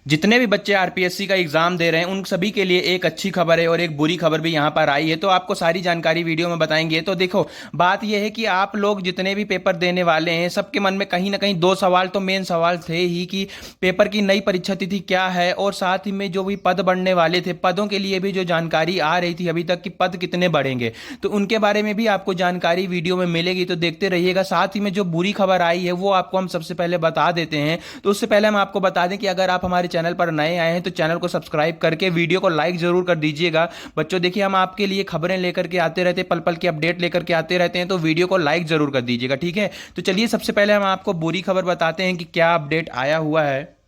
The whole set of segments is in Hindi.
जितने भी बच्चे आरपीएससी का एग्जाम दे रहे हैं उन सभी के लिए एक अच्छी खबर है और एक बुरी खबर भी यहाँ पर आई है। तो आपको सारी जानकारी वीडियो में बताएंगे। तो देखो, बात यह है कि आप लोग जितने भी पेपर देने वाले हैं सबके मन में कहीं ना कहीं दो सवाल तो मेन सवाल थे ही कि पेपर की नई परीक्षा तिथि क्या है, और साथ ही में जो भी पद बढ़ने वाले थे पदों के लिए भी जो जानकारी आ रही थी अभी तक कि पद कितने बढ़ेंगे, तो उनके बारे में भी आपको जानकारी वीडियो में मिलेगी। तो देखते रहिएगा। साथ ही में जो बुरी खबर आई है वो आपको हम सबसे पहले बता देते हैं। तो उससे पहले हम आपको बता दें कि अगर आप हमारे चैनल पर नए आए हैं तो चैनल को सब्सक्राइब करके वीडियो को लाइक जरूर कर दीजिएगा। बच्चों देखिए, हम आपके लिए खबरें लेकर के आते रहते हैं, पल पल की अपडेट लेकर के आते रहते हैं, तो वीडियो को लाइक जरूर कर दीजिएगा। ठीक है, तो चलिए सबसे पहले हम आपको बुरी खबर बताते हैं कि क्या अपडेट आया हुआ है।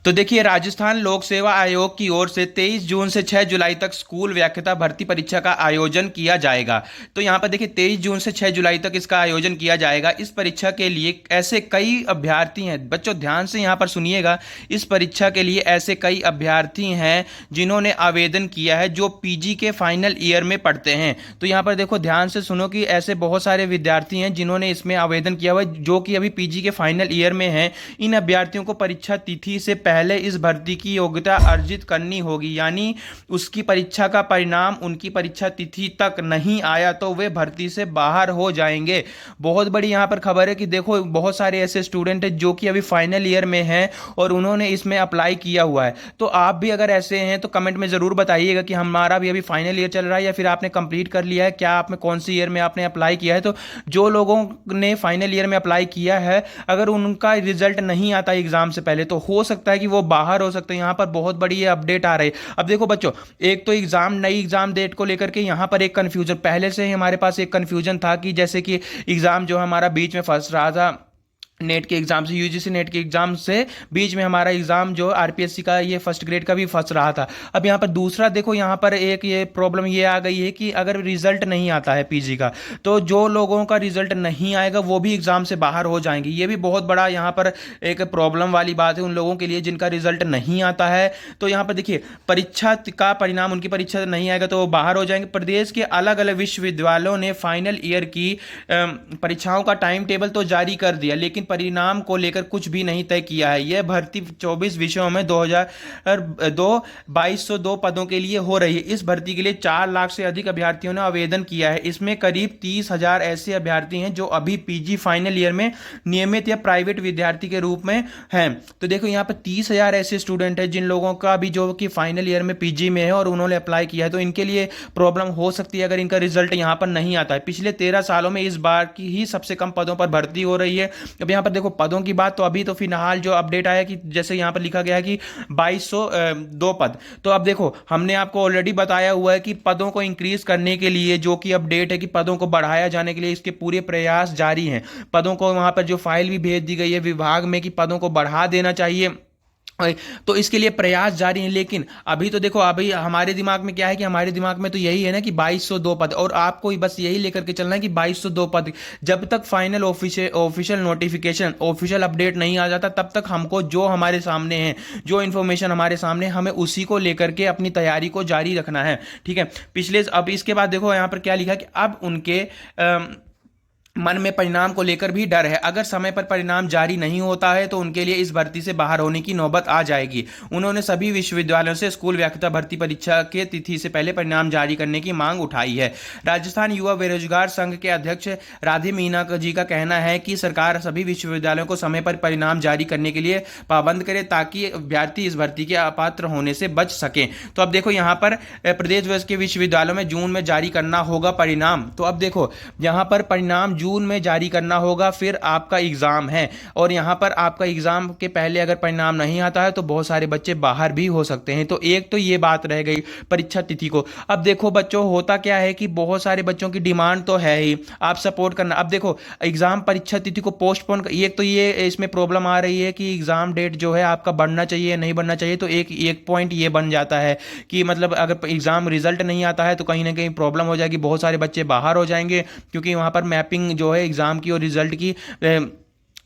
तो देखिए, राजस्थान लोक सेवा आयोग की ओर से 23 जून से 6 जुलाई तक स्कूल व्याख्याता भर्ती परीक्षा का आयोजन किया जाएगा। तो यहाँ पर देखिए, 23 जून से 6 जुलाई तक इसका आयोजन किया जाएगा। इस परीक्षा के लिए ऐसे कई अभ्यर्थी हैं, बच्चों ध्यान से यहाँ पर सुनिएगा, इस परीक्षा के लिए ऐसे कई अभ्यर्थी हैं जिन्होंने आवेदन किया है जो पीजी के फाइनल ईयर में पढ़ते हैं। तो यहाँ पर देखो, ध्यान से सुनो कि ऐसे बहुत सारे विद्यार्थी हैं जिन्होंने इसमें आवेदन किया हुआ है जो कि अभी पीजी के फाइनल ईयर में हैं। इन अभ्यर्थियों को परीक्षा तिथि से पहले इस भर्ती की योग्यता अर्जित करनी होगी, यानी उसकी परीक्षा का परिणाम उनकी परीक्षा तिथि तक नहीं आया तो वे भर्ती से बाहर हो जाएंगे। बहुत बड़ी यहां पर खबर है कि देखो, बहुत सारे ऐसे स्टूडेंट हैं जो कि अभी फाइनल ईयर में हैं और उन्होंने इसमें अप्लाई किया हुआ है। तो आप भी अगर ऐसे हैं तो कमेंट में जरूर बताइएगा कि हमारा भी अभी फाइनल ईयर चल रहा है या फिर आपने कंप्लीट कर लिया है, क्या आप में कौन सी ईयर में आपने अप्लाई किया है। तो जो लोगों ने फाइनल ईयर में अप्लाई किया है, अगर उनका रिजल्ट नहीं आता एग्जाम से पहले तो हो सकता है कि वो बाहर हो सकते हैं। यहां पर बहुत बड़ी ये अपडेट आ रही है। अब देखो बच्चों, एक तो नई एग्जाम डेट को लेकर के यहां पर एक कंफ्यूजन पहले से ही हमारे पास एक कंफ्यूजन था कि जैसे कि एग्जाम जो हमारा बीच में फंस रहा था नेट के एग्जाम से, यूजीसी नेट के एग्जाम से बीच में हमारा एग्जाम जो आरपीएससी का ये फर्स्ट ग्रेड का भी फंस रहा था। अब यहाँ पर दूसरा देखो, यहाँ पर एक ये प्रॉब्लम ये आ गई है कि अगर रिजल्ट नहीं आता है पीजी का तो जो लोगों का रिजल्ट नहीं आएगा वो भी एग्जाम से बाहर हो जाएंगे। ये भी बहुत बड़ा यहाँ पर एक प्रॉब्लम वाली बात है उन लोगों के लिए जिनका रिजल्ट नहीं आता है। तो यहाँ पर देखिए, परीक्षा का परिणाम उनकी परीक्षा नहीं आएगा तो वो बाहर हो जाएंगे। प्रदेश के अलग अलग विश्वविद्यालयों ने फाइनल ईयर की परीक्षाओं का टाइम टेबल तो जारी कर दिया, लेकिन परिणाम को लेकर कुछ भी नहीं तय किया है। यह भर्ती 24 विषयों में 2202 पदों के लिए हो रही है। इस भर्ती के लिए 4 लाख से अधिक अभ्यर्थियों ने आवेदन किया है। इसमें करीब 30,000 ऐसे अभ्यर्थी हैं जो अभी पीजी फाइनल ईयर में नियमित या प्राइवेट विद्यार्थी के रूप में हैं। तो देखो, यहाँ पर 30,000 ऐसे स्टूडेंट हैं जिन लोगों का भी जो कि फाइनल ईयर में पीजी में है और उन्होंने अप्लाई किया है, तो इनके लिए प्रॉब्लम हो सकती है अगर इनका रिजल्ट यहाँ पर नहीं आता है। पिछले 13 सालों में इस बार की ही सबसे कम पदों पर भर्ती हो रही है। अब यहाँ पर देखो, पदों की बात तो अभी तो फिलहाल जो अपडेट आया कि जैसे यहाँ पर लिखा गया है कि 2202 पद। तो अब देखो, हमने आपको ऑलरेडी बताया हुआ है कि पदों को इंक्रीज करने के लिए जो कि अपडेट है कि पदों को बढ़ाया जाने के लिए इसके पूरे प्रयास जारी हैं। पदों को वहां पर जो फाइल भी भेज दी गई है विभाग में कि पदों को बढ़ा देना चाहिए, तो इसके लिए प्रयास जारी हैं। लेकिन अभी तो देखो, अभी हमारे दिमाग में क्या है कि हमारे दिमाग में तो यही है ना कि 2202 पद, और आपको बस यही लेकर के चलना है कि 2202 पद। जब तक final official notification, official update नहीं आ जाता तब तक हमको जो हमारे सामने है, जो इन्फॉर्मेशन हमारे सामने, हमें उसी को लेकर के अपनी तैयारी को जारी रखना है। ठीक है, पिछले अब इसके बाद देखो यहाँ पर क्या लिखा कि अब उनके मन में परिणाम को लेकर भी डर है। अगर समय पर परिणाम जारी नहीं होता है तो उनके लिए इस भर्ती से बाहर होने की नौबत आ जाएगी। उन्होंने सभी विश्वविद्यालयों से स्कूल व्याख्याता भर्ती परीक्षा के तिथि से पहले परिणाम जारी करने की मांग उठाई है। राजस्थान युवा बेरोजगार संघ के अध्यक्ष राधे मीना जी का कहना है कि सरकार सभी विश्वविद्यालयों को समय पर परिणाम जारी करने के लिए पाबंद करे ताकि अभ्यर्थी इस भर्ती के अपात्र होने से बच सके। तो अब देखो, यहाँ पर प्रदेश के विश्वविद्यालयों में जून में जारी करना होगा परिणाम। तो अब देखो, यहाँ पर परिणाम जून में जारी करना होगा, फिर आपका एग्जाम है, और यहां पर आपका एग्जाम के पहले अगर परिणाम नहीं आता है तो बहुत सारे बच्चे बाहर भी हो सकते हैं। तो एक तो ये बात रह गई परीक्षा तिथि को। अब देखो बच्चों, होता क्या है कि बहुत सारे बच्चों की डिमांड तो है ही, आप सपोर्ट करना। अब देखो, एग्जाम परीक्षा तिथि को पोस्टपोन, एक तो ये इसमें प्रॉब्लम आ रही है कि एग्जाम डेट जो है आपका बढ़ना चाहिए नहीं बढ़ना चाहिए। तो एक पॉइंट ये बन जाता है कि मतलब अगर एग्जाम रिजल्ट नहीं आता है तो कहीं ना कहीं प्रॉब्लम हो जाएगी, बहुत सारे बच्चे बाहर हो जाएंगे, क्योंकि वहां पर मैपिंग जो है एग्जाम की और रिजल्ट की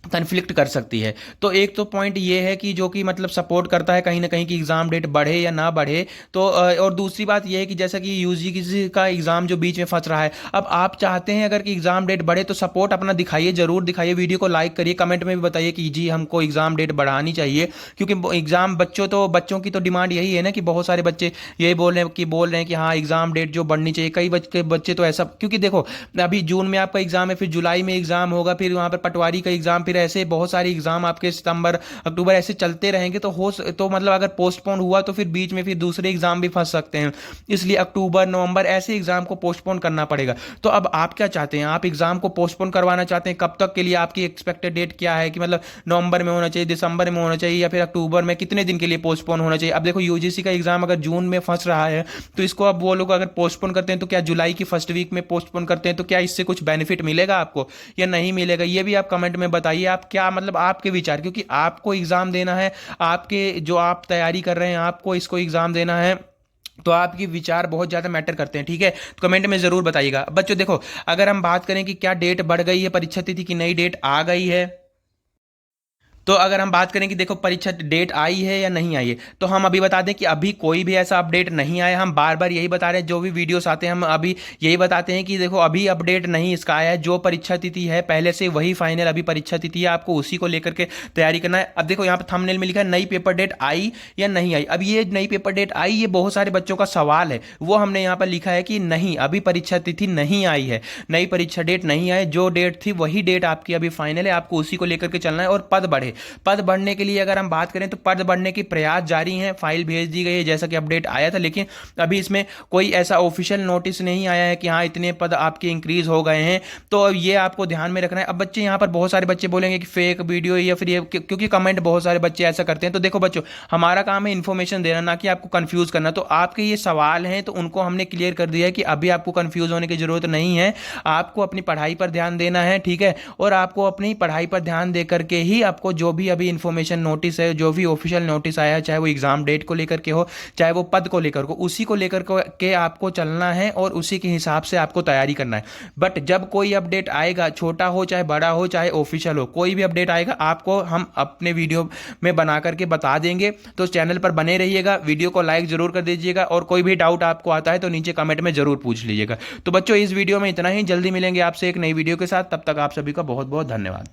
कन्फ्लिक्ट कर सकती है। तो एक तो पॉइंट ये है कि जो कि मतलब सपोर्ट करता है कहीं ना कहीं कि एग्ज़ाम डेट बढ़े या ना बढ़े। तो और दूसरी बात ये है कि जैसा कि यूजीसी का एग्ज़ाम जो बीच में फंस रहा है, अब आप चाहते हैं अगर कि एग्ज़ाम डेट बढ़े तो सपोर्ट अपना दिखाइए, जरूर दिखाइए, वीडियो को लाइक करिए, कमेंट में भी बताइए कि जी हमको एग्ज़ाम डेट बढ़ानी चाहिए। क्योंकि एग्ज़ाम बच्चों की तो डिमांड यही है ना कि बहुत सारे बच्चे ये बोल रहे हैं कि हाँ एग्ज़ाम डेट जो बढ़नी चाहिए। कई बच्चे तो ऐसा, क्योंकि देखो अभी जून में आपका एग्ज़ाम है, फिर जुलाई में एग्ज़ाम होगा, फिर वहाँ पर पटवारी का एग्ज़ाम, फिर ऐसे बहुत सारे एग्जाम आपके सितंबर अक्टूबर ऐसे चलते रहेंगे। तो मतलब अगर पोस्टपोन हुआ तो फिर बीच में फिर दूसरे एग्जाम भी फंस सकते हैं। इसलिए अक्टूबर नवंबर ऐसे एग्जाम को पोस्टपोन करना पड़ेगा। तो अब आप क्या चाहते हैं, आप एग्जाम को पोस्टपोन करवाना चाहते हैं, कब तक के लिए आपकी एक्सपेक्टेड डेट क्या है कि मतलब नवंबर में होना चाहिए, दिसंबर में होना चाहिए, या फिर अक्टूबर में, कितने दिन के लिए पोस्टपोन होना चाहिए। अब देखो यूजीसी का एग्जाम अगर जून में फंस रहा है तो इसको अब वो लोग अगर पोस्टपोन करते हैं तो क्या जुलाई की फर्स्ट वीक में पोस्टपोन करते हैं तो क्या इससे कुछ बेनिफिट मिलेगा आपको या नहीं मिलेगा, ये भी आप कमेंट में बताइए। आप क्या मतलब आपके विचार, क्योंकि आपको एग्जाम देना है, आपके जो आप तैयारी कर रहे हैं आपको इसको एग्जाम देना है, तो आपके विचार बहुत ज़्यादा मैटर करते हैं। ठीक है, तो कमेंट में ज़रूर बताइएगा। बच्चों देखो, अगर हम बात करें कि क्या डेट बढ़ गई है, परीक्षा तिथि की नई डेट आ गई है, तो अगर हम बात करें कि देखो परीक्षा डेट आई है या नहीं आई है, तो हम अभी बता दें कि अभी कोई भी ऐसा अपडेट नहीं आया। हम बार बार यही बता रहे हैं, जो भी वीडियोस आते हैं हम अभी यही बताते हैं कि देखो अभी अपडेट नहीं इसका आया है। जो परीक्षा तिथि है पहले से वही फाइनल अभी परीक्षा तिथि है, आपको उसी को लेकर के तैयारी करना है। अब देखो यहाँ पर थंबनेल में लिखा है नई पेपर डेट आई या नहीं आई। अब ये नई पेपर डेट आई, ये बहुत सारे बच्चों का सवाल है, वो हमने यहाँ पर लिखा है कि नहीं, अभी परीक्षा तिथि नहीं आई है, नई परीक्षा डेट नहीं आई, जो डेट थी वही डेट आपकी अभी फाइनल है, आपको उसी को लेकर के चलना है। और पद बढ़े, पद बढ़ने के लिए अगर हम बात करें तो पद बढ़ने की प्रयास जारी है, फाइल भेज दी गई है जैसा कि अपडेट आया था, लेकिन अभी इसमें कोई ऐसा ऑफिशियल नोटिस नहीं आया है कि हाँ इतने पद आपके इंक्रीज हो गए हैं। तो ये आपको ध्यान में रखना है। अब बच्चे यहाँ पर बहुत सारे बच्चे बोलेंगे कि फेक वीडियो या फिर ये, क्योंकि कमेंट बहुत सारे बच्चे ऐसा करते हैं। तो देखो बच्चों, हमारा काम है इन्फॉर्मेशन देना, ना कि आपको कंफ्यूज करना। तो आपके ये सवाल हैं तो उनको हमने क्लियर कर दिया है कि अभी आपको कंफ्यूज होने की जरूरत नहीं है, आपको अपनी पढ़ाई पर ध्यान देना है। ठीक है, और आपको अपनी पढ़ाई पर ध्यान दे करके ही आपको जो भी अभी इन्फॉर्मेशन नोटिस है, जो भी ऑफिशियल नोटिस आया है, चाहे वो एग्जाम डेट को लेकर के हो, चाहे वो पद को लेकर को, उसी को लेकर के आपको चलना है और उसी के हिसाब से आपको तैयारी करना है। बट जब कोई अपडेट आएगा, छोटा हो चाहे बड़ा हो चाहे ऑफिशियल हो, कोई भी अपडेट आएगा आपको हम अपने वीडियो में बना करके बता देंगे। तो चैनल पर बने रहिएगा, वीडियो को लाइक जरूर कर दीजिएगा, और कोई भी डाउट आपको आता है तो नीचे कमेंट में जरूर पूछ लीजिएगा। तो बच्चों इस वीडियो में इतना ही, जल्दी मिलेंगे आपसे एक नई वीडियो के साथ, तब तक आप सभी का बहुत बहुत धन्यवाद।